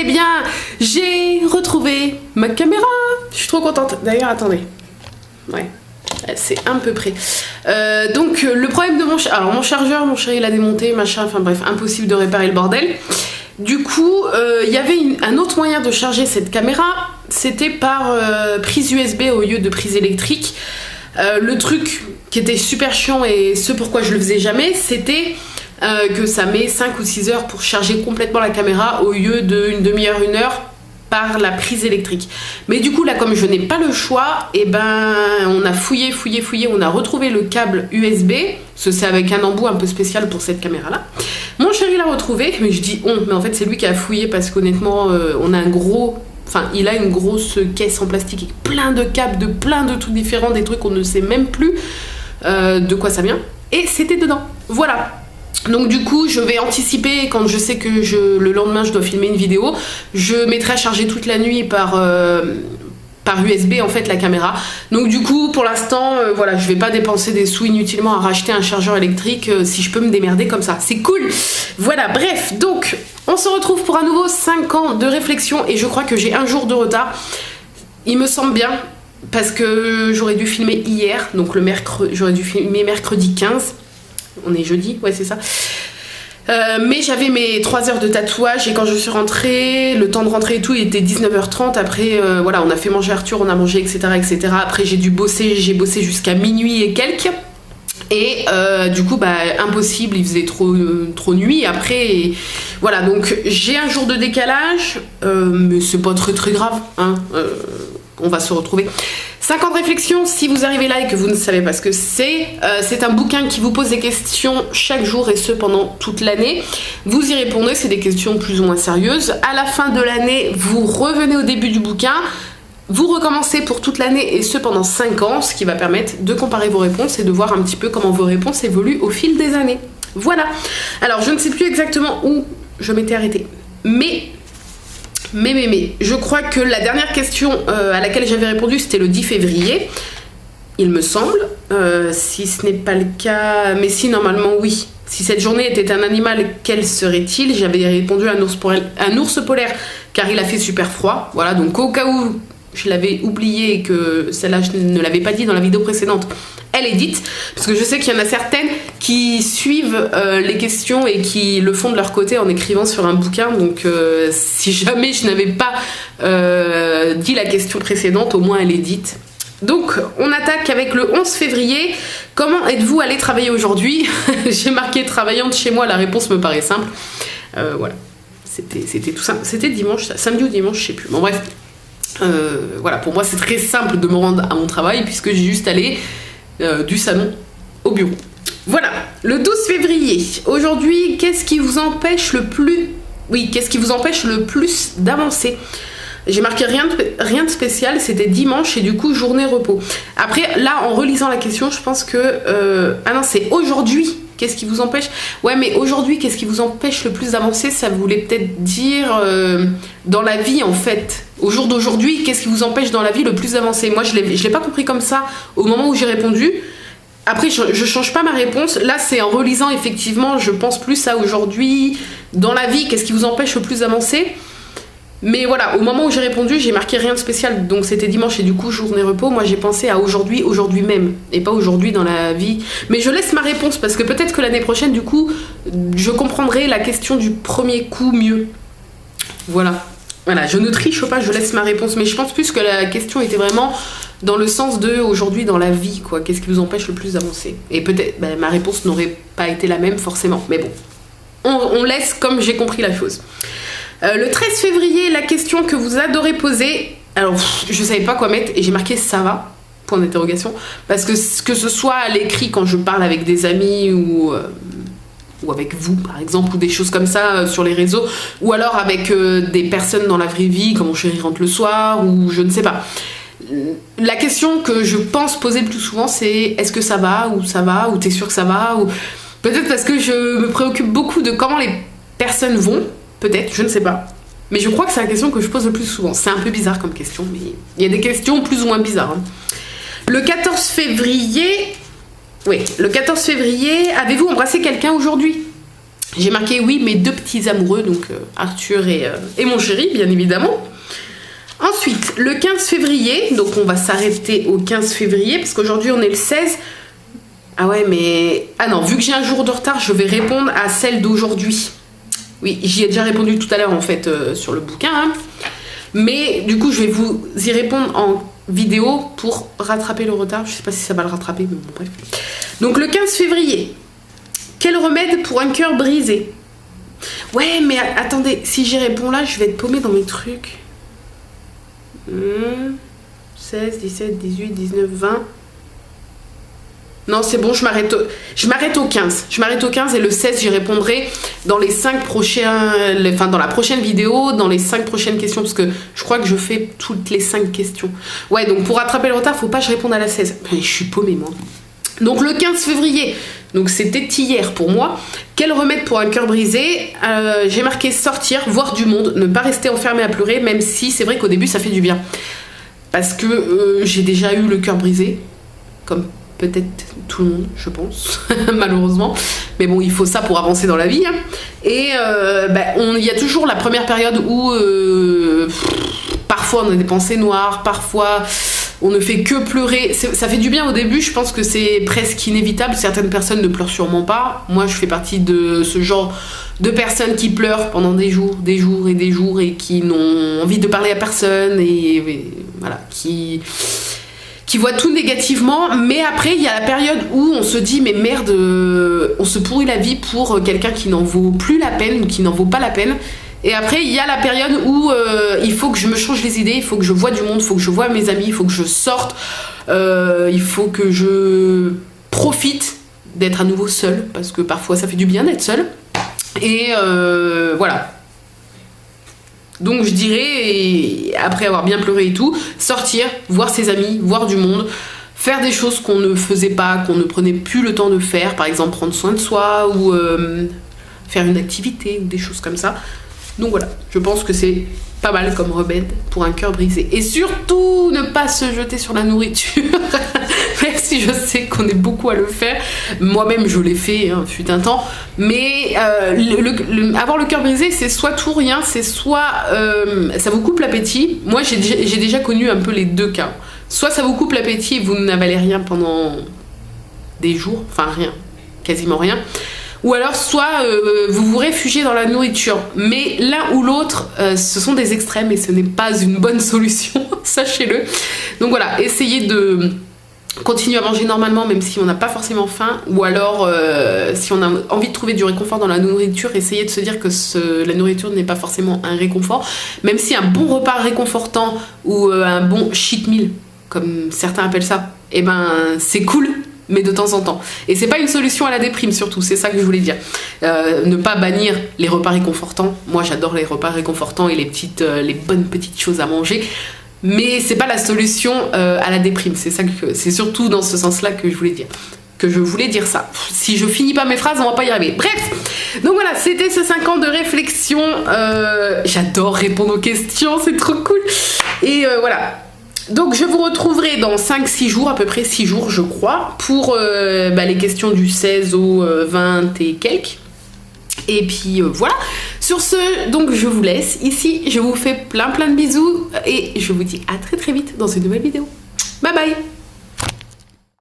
Eh bien, j'ai retrouvé ma caméra. Je suis trop contente. D'ailleurs, attendez. Ouais, c'est un peu près. Donc, le problème de mon chargeur, mon chéri l'a démonté, machin, enfin bref, impossible de réparer le bordel. Du coup, il y avait un autre moyen de charger cette caméra, c'était par prise USB au lieu de prise électrique. Le truc qui était super chiant et ce pourquoi je le faisais jamais, c'était que ça met 5 ou 6 heures pour charger complètement la caméra au lieu d'une demi-heure, 1 heure par la prise électrique. Mais du coup là, comme je n'ai pas le choix, et ben on a fouillé, on a retrouvé le câble USB, parce que c'est avec un embout un peu spécial pour cette caméra là. Mon chéri l'a retrouvé, mais je dis mais en fait c'est lui qui a fouillé parce qu'honnêtement on a il a une grosse caisse en plastique avec plein de câbles, de plein de trucs différents, des trucs qu'on ne sait même plus de quoi ça vient, et c'était dedans. Voilà. Donc du coup je vais anticiper, quand je sais que le lendemain je dois filmer une vidéo, je mettrai à charger toute la nuit par USB en fait la caméra. Donc du coup pour l'instant voilà, je vais pas dépenser des sous inutilement à racheter un chargeur électrique si je peux me démerder comme ça, c'est cool. Voilà, bref, donc on se retrouve pour un nouveau 5 ans de réflexion et je crois que j'ai un jour de retard. Il me semble bien parce que j'aurais dû filmer hier, donc j'aurais dû filmer mercredi 15. On est jeudi, ouais c'est ça. Mais j'avais mes 3 heures de tatouage et quand je suis rentrée, le temps de rentrer et tout, il était 19h30. Après, voilà, on a fait manger Arthur, on a mangé, etc. etc. Après, j'ai bossé jusqu'à minuit et quelques. Et du coup, impossible, il faisait trop nuit après. Et voilà, donc j'ai un jour de décalage, mais c'est pas très grave, hein. On va se retrouver. 5 ans de réflexion, si vous arrivez là et que vous ne savez pas ce que c'est un bouquin qui vous pose des questions chaque jour et ce pendant toute l'année. Vous y répondez, c'est des questions plus ou moins sérieuses. À la fin de l'année, vous revenez au début du bouquin, vous recommencez pour toute l'année et ce pendant 5 ans, ce qui va permettre de comparer vos réponses et de voir un petit peu comment vos réponses évoluent au fil des années. Voilà. Alors, je ne sais plus exactement où je m'étais arrêtée, mais je crois que la dernière question à laquelle j'avais répondu, c'était le 10 février, il me semble. Si ce n'est pas le cas, mais si, normalement oui. Si cette journée était un animal, quel serait-il? J'avais répondu un ours polaire, car il a fait super froid. Voilà, donc au cas où je l'avais oublié et que celle-là je ne l'avais pas dit dans la vidéo précédente, elle est dite, parce que je sais qu'il y en a certaines qui suivent les questions et qui le font de leur côté en écrivant sur un bouquin, donc si jamais je n'avais pas dit la question précédente, au moins elle est dite. Donc on attaque avec le 11 février. Comment êtes-vous allé travailler aujourd'hui? J'ai marqué travaillante chez moi, la réponse me paraît simple. Voilà, c'était tout simple, c'était dimanche, samedi ou dimanche, je sais plus, bon bref. Voilà, pour moi c'est très simple de me rendre à mon travail puisque j'ai juste allé du salon au bureau. Voilà, le 12 février. Aujourd'hui, qu'est-ce qui vous empêche le plus d'avancer? J'ai marqué rien de spécial, c'était dimanche et du coup journée repos. Après, là, en relisant la question, je pense que... ah non, c'est aujourd'hui. Qu'est-ce qui vous empêche? Ouais, mais aujourd'hui, qu'est-ce qui vous empêche le plus d'avancer? Ça voulait peut-être dire dans la vie, en fait. Au jour d'aujourd'hui, qu'est-ce qui vous empêche dans la vie le plus d'avancer? Moi, je l'ai pas compris comme ça au moment où j'ai répondu. Après, je change pas ma réponse. Là, c'est en relisant, effectivement, je pense plus à aujourd'hui, dans la vie, qu'est-ce qui vous empêche le plus d'avancer? Mais voilà, au moment où j'ai répondu, j'ai marqué rien de spécial, donc c'était dimanche et du coup journée repos. Moi j'ai pensé à aujourd'hui même, et pas aujourd'hui dans la vie. Mais je laisse ma réponse parce que peut-être que l'année prochaine, du coup, je comprendrai la question du premier coup mieux. Voilà, je ne triche pas, je laisse ma réponse. Mais je pense plus que la question était vraiment dans le sens de aujourd'hui dans la vie, quoi. Qu'est-ce qui vous empêche le plus d'avancer? Et peut-être, ma réponse n'aurait pas été la même forcément, mais bon. On laisse comme j'ai compris la chose. Le 13 février, la question que vous adorez poser. Alors, je savais pas quoi mettre et j'ai marqué ça va, point d'interrogation. Parce que ce soit à l'écrit quand je parle avec des amis ou avec vous par exemple, ou des choses comme ça sur les réseaux, ou alors avec des personnes dans la vraie vie, quand mon chéri rentre le soir, ou je ne sais pas. La question que je pense poser le plus souvent, c'est est-ce que ça va, ou t'es sûr que ça va, ou peut-être parce que je me préoccupe beaucoup de comment les personnes vont. Peut-être, je ne sais pas. Mais je crois que c'est la question que je pose le plus souvent. C'est un peu bizarre comme question, mais il y a des questions plus ou moins bizarres. Hein. Le 14 février... Oui, le 14 février, avez-vous embrassé quelqu'un aujourd'hui? J'ai marqué oui, mes 2 petits amoureux, donc Arthur et mon chéri, bien évidemment. Ensuite, le 15 février, donc on va s'arrêter au 15 février, parce qu'aujourd'hui on est le 16. Ah ouais, mais... Ah non, vu que j'ai un jour de retard, je vais répondre à celle d'aujourd'hui. Oui, j'y ai déjà répondu tout à l'heure, en fait, sur le bouquin. Hein. Mais du coup, je vais vous y répondre en vidéo pour rattraper le retard. Je sais pas si ça va le rattraper, mais bon, bref. Donc, le 15 février. Quel remède pour un cœur brisé? Ouais, mais attendez, si j'y réponds là, je vais être paumée dans mes trucs. 16, 17, 18, 19, 20... Non, c'est bon, je m'arrête au 15. Je m'arrête au 15 et le 16, j'y répondrai dans les 5 prochains... Enfin, dans la prochaine vidéo, dans les 5 prochaines questions, parce que je crois que je fais toutes les 5 questions. Ouais, donc pour rattraper le retard, faut pas que je réponde à la 16. Je suis paumée, moi. Donc le 15 février, donc c'était hier pour moi. Quel remède pour un cœur brisé? J'ai marqué sortir, voir du monde, ne pas rester enfermé à pleurer, même si c'est vrai qu'au début, ça fait du bien. Parce que j'ai déjà eu le cœur brisé, comme... peut-être tout le monde, je pense, malheureusement. Mais bon, il faut ça pour avancer dans la vie. Hein. Et il y a toujours la première période où parfois on a des pensées noires, parfois on ne fait que pleurer. Ça fait du bien au début, je pense que c'est presque inévitable. Certaines personnes ne pleurent sûrement pas. Moi, je fais partie de ce genre de personnes qui pleurent pendant des jours et qui n'ont envie de parler à personne et voilà, qui voit tout négativement, mais après il y a la période où on se dit mais merde, on se pourrit la vie pour quelqu'un qui n'en vaut plus la peine ou qui n'en vaut pas la peine. Et après il y a la période où il faut que je me change les idées, il faut que je vois du monde, il faut que je vois mes amis, il faut que je sorte, il faut que je profite d'être à nouveau seule, parce que parfois ça fait du bien d'être seule. Et voilà. Donc je dirais, après avoir bien pleuré et tout, sortir, voir ses amis, voir du monde, faire des choses qu'on ne faisait pas, qu'on ne prenait plus le temps de faire, par exemple prendre soin de soi ou faire une activité ou des choses comme ça. Donc voilà, je pense que c'est pas mal comme remède pour un cœur brisé. Et surtout, ne pas se jeter sur la nourriture, même si je sais qu'on est beaucoup à le faire. Moi-même, je l'ai fait, hein, fut un temps. Mais avoir le cœur brisé, c'est soit tout ou rien, c'est soit ça vous coupe l'appétit. Moi, j'ai déjà connu un peu les deux cas. Soit ça vous coupe l'appétit et vous n'avalez rien pendant des jours, enfin rien, quasiment rien. Ou alors soit vous vous réfugiez dans la nourriture. Mais l'un ou l'autre, ce sont des extrêmes et ce n'est pas une bonne solution, sachez-le. Donc voilà, essayez de continuer à manger normalement même si on n'a pas forcément faim. Ou alors, si on a envie de trouver du réconfort dans la nourriture, essayez de se dire que la nourriture n'est pas forcément un réconfort. Même si un bon repas réconfortant ou un bon cheat meal, comme certains appellent ça, eh ben c'est cool. Mais de temps en temps. Et c'est pas une solution à la déprime surtout, c'est ça que je voulais dire. Ne pas bannir les repas réconfortants. Moi j'adore les repas réconfortants et les bonnes petites choses à manger. Mais c'est pas la solution à la déprime. C'est surtout dans ce sens-là que je voulais dire ça. Si je finis pas mes phrases, on va pas y arriver. Bref, donc voilà, c'était ce 5 ans de réflexion. J'adore répondre aux questions, c'est trop cool. Et voilà. Donc je vous retrouverai dans 5-6 jours, à peu près 6 jours je crois, pour les questions du 16 au 20 et quelques. Et puis voilà, sur ce, donc je vous laisse ici, je vous fais plein de bisous et je vous dis à très vite dans une nouvelle vidéo. Bye bye.